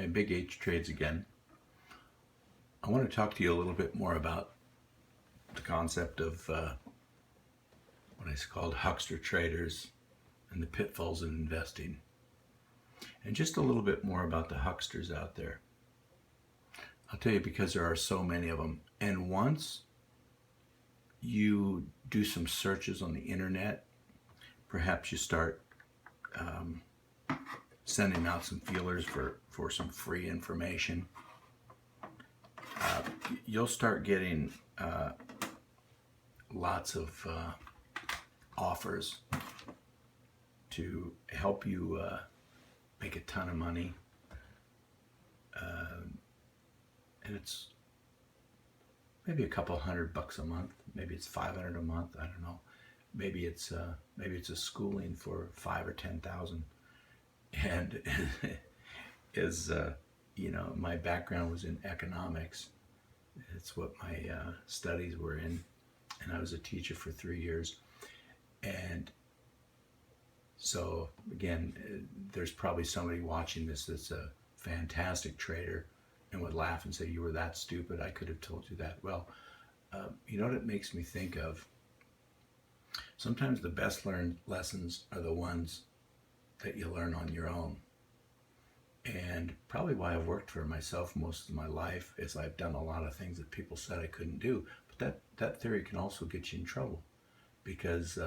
Hi, Big H Trades again. I want to talk to you a little bit more about the concept of what is called Huckster Traders and the pitfalls in investing. And just a little bit more about the hucksters out there. I'll tell you because there are so many of them. And once you do some searches on the internet, perhaps you start sending out some feelers for some free information, you'll start getting lots of offers to help you make a ton of money, and it's maybe a couple $100 a month, maybe it's $500 a month, I don't know. Maybe it's a schooling for 5 or 10,000, and is my background was in economics. It's what my studies were in, and I was a teacher for 3 years. And so again, there's probably somebody watching this that's a fantastic trader and would laugh and say, "You were that stupid, I could have told you that." Well, you know what it makes me think of? Sometimes the best learned lessons are the ones that you learn on your own. And probably why I've worked for myself most of my life is I've done a lot of things that people said I couldn't do. But that theory can also get you in trouble, because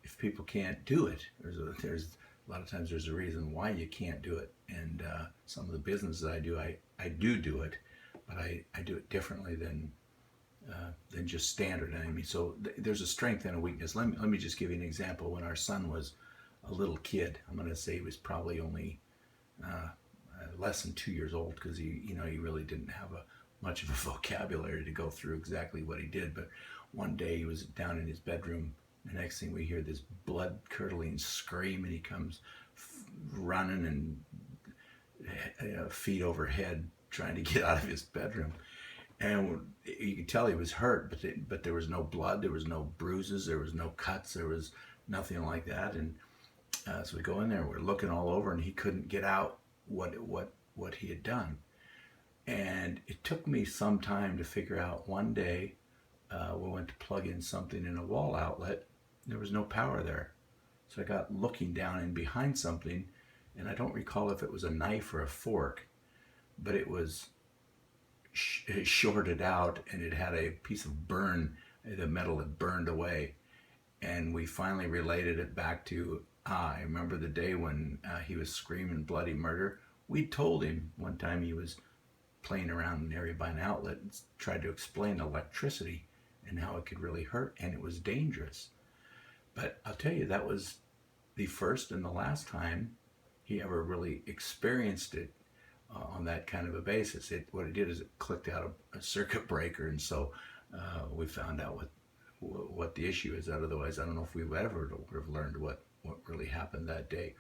if people can't do it, there's a lot of times there's a reason why you can't do it. And some of the business that I do, I do it, but I do it differently than just standard. I mean, so there's a strength and a weakness. Let me just give you an example. When our son was a little kid, I'm going to say he was probably only less than 2 years old, because he really didn't have much of a vocabulary to go through exactly what he did. But one day he was down in his bedroom. The next thing we hear, this blood-curdling scream, and he comes running and feet overhead trying to get out of his bedroom. And you could tell he was hurt, but there was no blood, there was no bruises, there was no cuts, there was nothing like that. And so we go in there, we're looking all over, and he couldn't get out what he had done. And it took me some time to figure out. One day, we went to plug in something in a wall outlet. There was no power there. So I got looking down in behind something, and I don't recall if it was a knife or a fork, but it was shorted out, and it had a piece of burn. The metal had burned away. And we finally related it back to, I remember the day when he was screaming bloody murder. We told him one time he was playing around an area by an outlet and tried to explain electricity and how it could really hurt, and it was dangerous. But I'll tell you, that was the first and the last time he ever really experienced it on that kind of a basis. What it did is it clicked out a circuit breaker, and so we found out what the issue is. Otherwise, I don't know if we ever would have learned what really happened that day.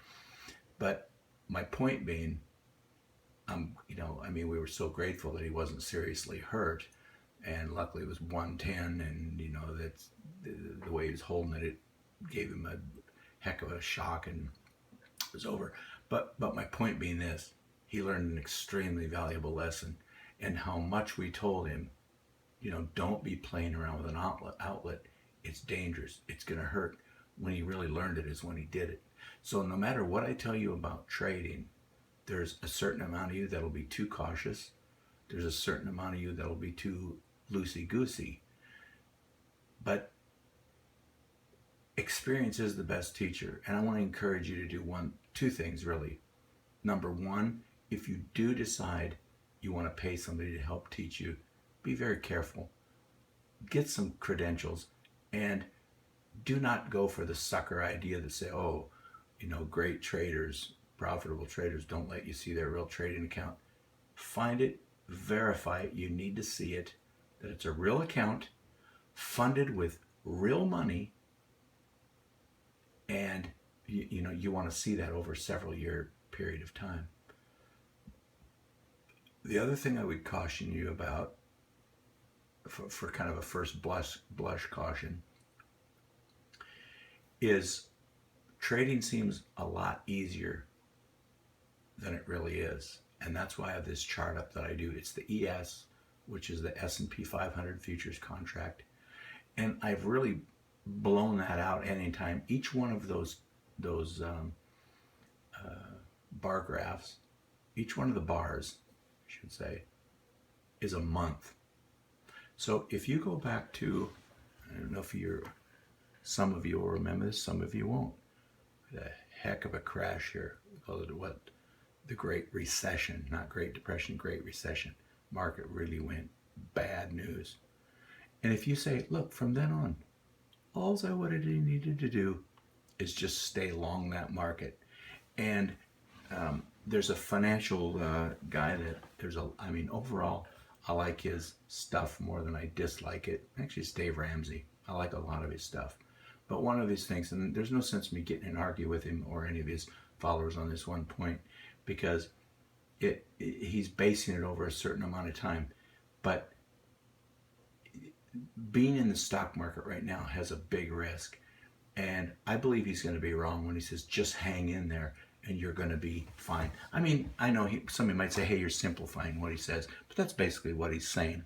But my point being, we were so grateful that he wasn't seriously hurt, and luckily it was 110, and that's the way he was holding it gave him a heck of a shock, and it was over. But my point being this, he learned an extremely valuable lesson, and how much we told him, don't be playing around with an outlet. It's dangerous. It's going to hurt. When he really learned it is when he did it. So no matter what I tell you about trading, there's a certain amount of you that'll be too cautious. There's a certain amount of you that'll be too loosey-goosey. But experience is the best teacher. And I want to encourage you to do two things really. Number one, if you do decide you want to pay somebody to help teach you, be very careful. Get some credentials, and do not go for the sucker idea that say, great traders, profitable traders don't let you see their real trading account. Find it, verify it. You need to see it, that it's a real account funded with real money, and you want to see that over a several year period of time. The other thing I would caution you about, for kind of a first blush caution, is trading seems a lot easier than it really is. And that's why I have this chart up that I do. It's the ES, which is the S&P 500 futures contract. And I've really blown that out anytime. Each one of those bar graphs, each one of the bars, I should say, is a month. So if you go back to, I don't know if some of you will remember this, some of you won't. The heck of a crash here. We call it what? The Great Recession, not Great Depression, Great Recession. Market really went bad news. And if you say, look, from then on, all I would have needed to do is just stay long that market. And there's a financial guy overall, I like his stuff more than I dislike it. Actually, it's Dave Ramsey. I like a lot of his stuff. But one of his things, and there's no sense in me getting in an argue with him or any of his followers on this one point, because he's basing it over a certain amount of time. But being in the stock market right now has a big risk. And I believe he's going to be wrong when he says, just hang in there and you're going to be fine. I mean, I know somebody might say, hey, you're simplifying what he says, but that's basically what he's saying.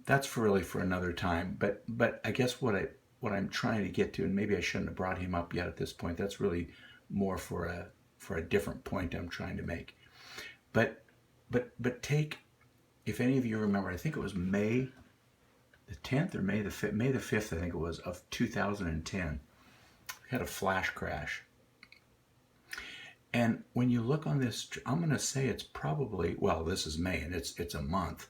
That's really for another time. But I guess what I'm trying to get to, and maybe I shouldn't have brought him up yet at this point, that's really more for a different point I'm trying to make. But take, if any of you remember, I think it was May the 10th or May the 5th, I think it was, of 2010. We had a flash crash. And when you look on this, I'm going to say it's probably, well, this is May and it's a month.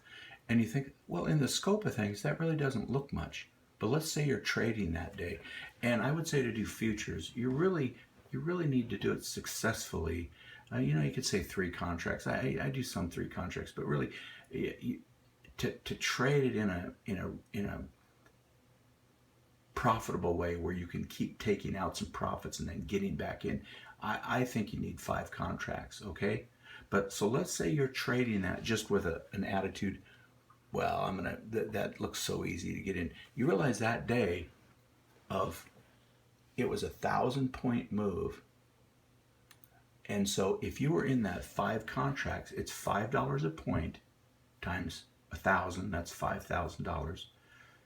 And you think, well, in the scope of things, that really doesn't look much. But let's say you're trading that day. And I would say to do futures, you really need to do it successfully. You could say 3 contracts. I do some 3 contracts, but really, to trade it in a profitable way where you can keep taking out some profits and then getting back in, I think you need 5 contracts, okay? But so let's say you're trading that just with an attitude, well, that looks so easy to get in. You realize that day it was 1,000-point move. And so if you were in that 5 contracts, it's $5 a point times 1,000, that's $5,000,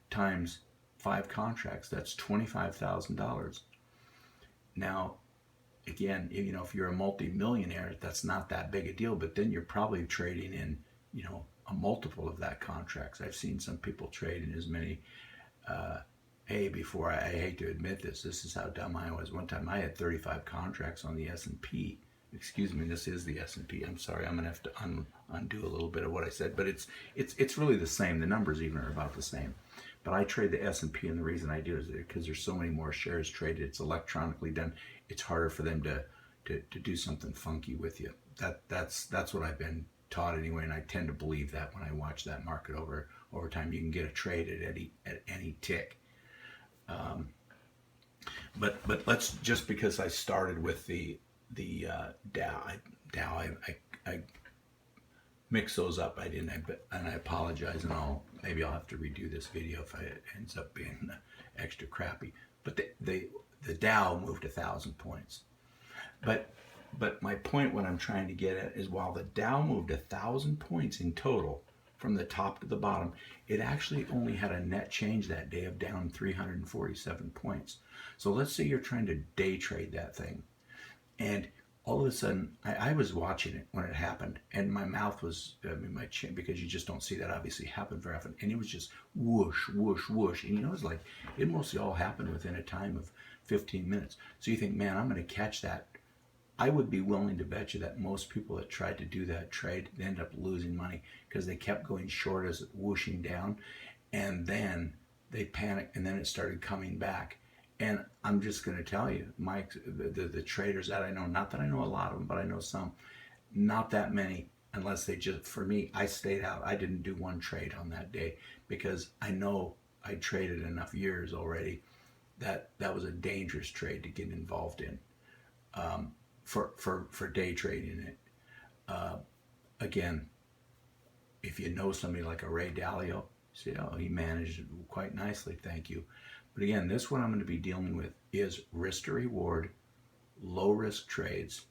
times 5 contracts, that's $25,000. Now, again, if you're a multi-millionaire, that's not that big a deal, but then you're probably trading in, a multiple of that contracts. I've seen some people trade in as many, before, I hate to admit this is how dumb I was. One time I had 35 contracts on the S&P. Excuse me, this is the S&P. I'm sorry, I'm going to have to undo a little bit of what I said, but it's really the same. The numbers even are about the same. But I trade the S&P, and the reason I do is because there's so many more shares traded. It's electronically done. It's harder for them to do something funky with you. That's what I've been taught anyway, and I tend to believe that when I watch that market over time. You can get a trade at any tick. But let's, just because I started with the Dow, I mix those up. I didn't, and I apologize, and maybe I'll have to redo this video if it ends up being extra crappy. But the Dow moved 1,000 points. But my point, what I'm trying to get at, is while the Dow moved 1,000 points in total from the top to the bottom, it actually only had a net change that day of down 347 points. So let's say you're trying to day trade that thing, and all of a sudden, I was watching it when it happened, and my mouth was, my chin, because you just don't see that obviously happen very often, and it was just whoosh, whoosh, whoosh, and it's like, it mostly all happened within a time of 15 minutes. So you think, man, I'm going to catch that. I would be willing to bet you that most people that tried to do that trade, they end up losing money because they kept going short as it whooshing down, and then they panicked, and then it started coming back. And I'm just going to tell you, Mike, the traders that I know, not that I know a lot of them, but I know some, not that many, unless they just, for me, I stayed out. I didn't do one trade on that day because I know I traded enough years already that was a dangerous trade to get involved in for day trading it. Again, if you know somebody like a Ray Dalio, say, oh, he managed it quite nicely, thank you. But again, this one I'm going to be dealing with is risk to reward, low risk trades,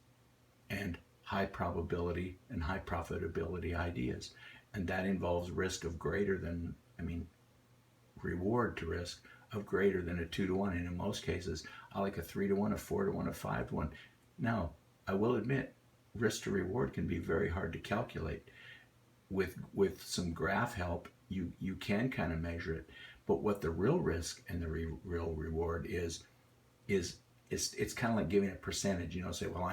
and high probability and high profitability ideas. And that involves risk of greater than, reward to risk of greater than a 2 to 1. And in most cases, I like a 3 to 1, a 4 to 1, a 5 to 1. Now, I will admit, risk to reward can be very hard to calculate. With some graph help, you can kind of measure it. But what the real risk and the real reward is it's kind of like giving a percentage. Say, well,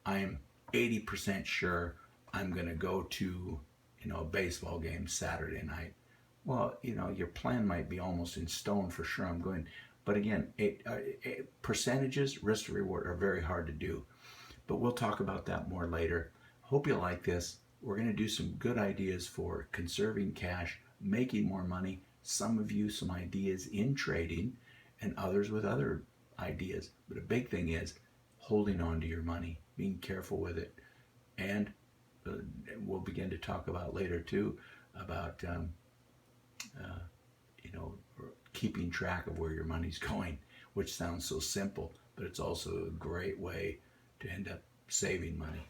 I'm 80% sure I'm going to go to a baseball game Saturday night. Well, your plan might be almost in stone for sure. I'm going, but again, percentages, risk to reward are very hard to do. But we'll talk about that more later. Hope you like this. We're going to do some good ideas for conserving cash, making more money. Some of you some ideas in trading, and others with other ideas. But a big thing is holding on to your money, being careful with it, and we'll begin to talk about later too about keeping track of where your money's going, which sounds so simple, but it's also a great way to end up saving money.